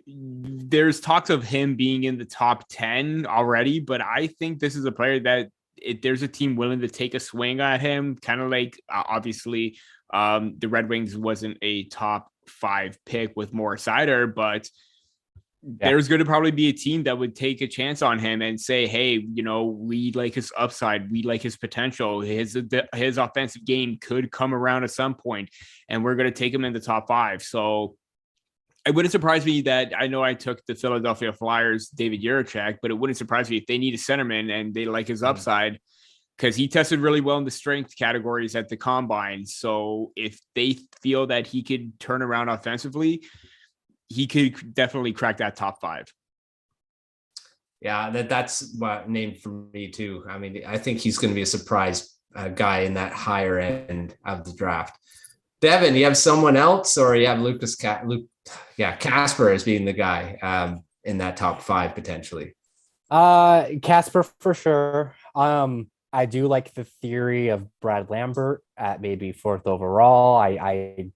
There's talks of him being in the top 10 already, but I think this is a player that if there's a team willing to take a swing at him, kind of like obviously the Red Wings wasn't a top 5 pick with Moritz Seider, but there's going to probably be a team that would take a chance on him and say, hey, we like his upside. We like his potential. His offensive game could come around at some point, and we're going to take him in the top 5. So it wouldn't surprise me that I know I took the Philadelphia Flyers, David Jiricek, but it wouldn't surprise me if they need a centerman and they like his upside because he tested really well in the strength categories at the combine. So if they feel that he could turn around offensively, he could definitely crack that top 5. Yeah, that's what named for me too. I mean, I think he's going to be a surprise guy in that higher end of the draft. Devin, you have someone else, or you have Kasper as being the guy in that top 5 potentially? Kasper for sure. I do like the theory of Brad Lambert at maybe 4th overall. I'm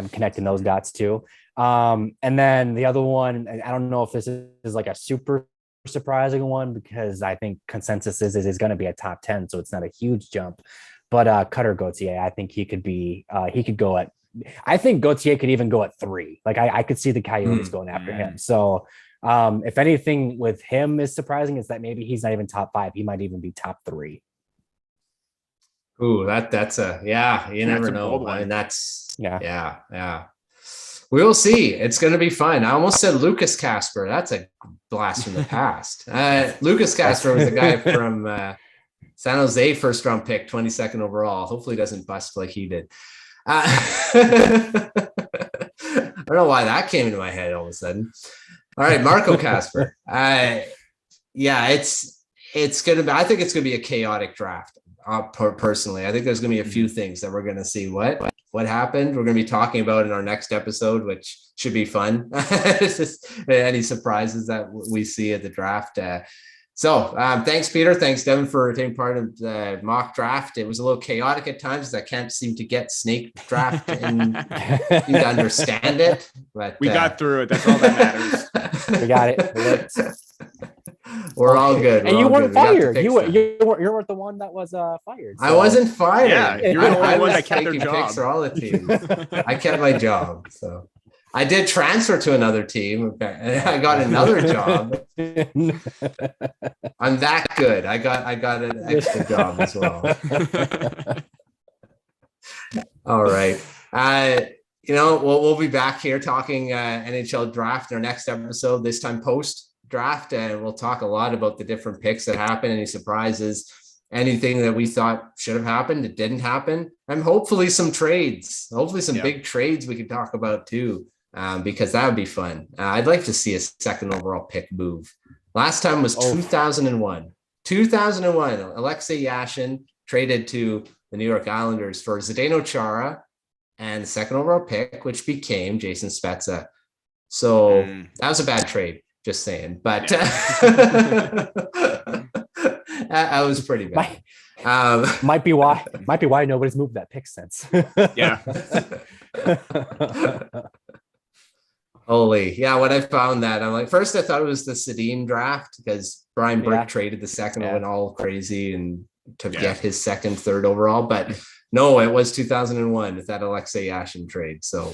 connecting those dots too. And then the other one, I don't know if this is like a super surprising one because I think consensus is going to be a top 10, so it's not a huge jump. But Cutter Gauthier, I think he could go at. I think Gauthier could even go at 3. Like I could see the Coyotes going after him. So if anything with him is surprising, is that maybe he's not even top 5. He might even be top 3. Ooh, that's you never know. I mean, that's yeah. We will see. It's going to be fun. I almost said Lucas Kasper. That's a blast from the past. Lucas Kasper was the guy from San Jose, first round pick, 22nd overall. Hopefully he doesn't bust like he did. I don't know why that came into my head all of a sudden. All right, Marco Kasper. It's going to be, I think it's going to be a chaotic draft. Personally, I think there's going to be a few things that we're going to see what happened. We're going to be talking about in our next episode, which should be fun. It's just any surprises that we see at the draft. So thanks, Peter. Thanks, Devin, for taking part of the mock draft. It was a little chaotic at times. I can't seem to get snake draft and to understand it, but we got through it. That's all that matters. We got it. We're all good. And you weren't fired. You weren't the one that was fired. So. I wasn't fired. Yeah, you're the only one that kept their job. Picks for all the teams. I kept my job. So I did transfer to another team. I got another job. I'm that good. I got an extra job as well. All right. We'll be back here talking NHL draft in our next episode, this time post draft, and we'll talk a lot about the different picks that happened, any surprises, anything that we thought should have happened that didn't happen, and hopefully some trades, big trades we can talk about too, because that would be fun. I'd like to see a second overall pick move. Last time was 2001. Alexei Yashin traded to the New York Islanders for Zdeno Chara and the second overall pick, which became Jason Spezza. So that was a bad trade, just saying. But that was pretty bad. Might be why nobody's moved that pick since. Yeah. Holy, yeah. When I found that, I'm like, first I thought it was the Sedin draft because Brian Burke traded the second and went all crazy and to get his second, third overall. But no, it was 2001 with that Alexei Yashin trade. So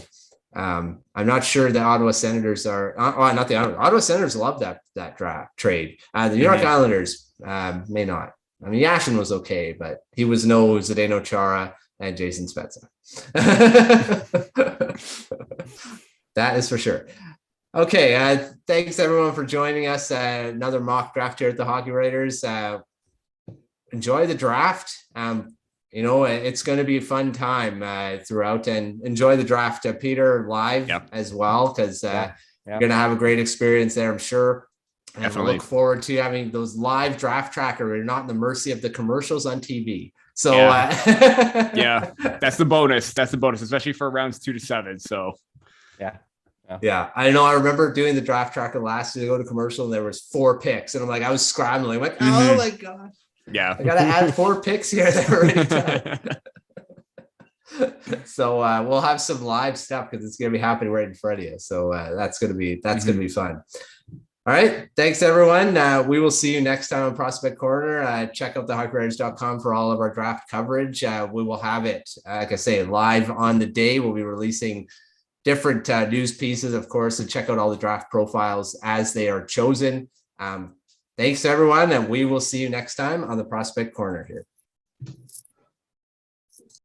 I'm not sure the Ottawa Senators are not the Ottawa Senators love that draft trade. The New York Islanders may not. I mean, Yashin was okay, but he was no Zdeno Chara and Jason Spezza. That is for sure. Okay. Thanks everyone for joining us. Another mock draft here at the Hockey Writers. Enjoy the draft. It's going to be a fun time throughout, and enjoy the draft, Peter, live as well, because you're going to have a great experience there, I'm sure. And Definitely. Look forward to having those live draft tracker. We're not in the mercy of the commercials on TV. So that's the bonus. That's the bonus, especially for rounds 2 to 7. So yeah. I know. I remember doing the draft tracker last year to go to commercial, and there was 4 picks, and I'm like, I was scrambling. I'm like, oh my god. Yeah. I gotta add 4 picks here that were already done. So we'll have some live stuff because it's gonna be happening right in front of you. So that's gonna be fun. All right. Thanks everyone. We will see you next time on Prospect Corner. Check out thehockeywriters.com for all of our draft coverage. We will have it, like I say, live on the day. We'll be releasing different news pieces, of course, and check out all the draft profiles as they are chosen. Thanks everyone, and we will see you next time on the Prospect Corner here.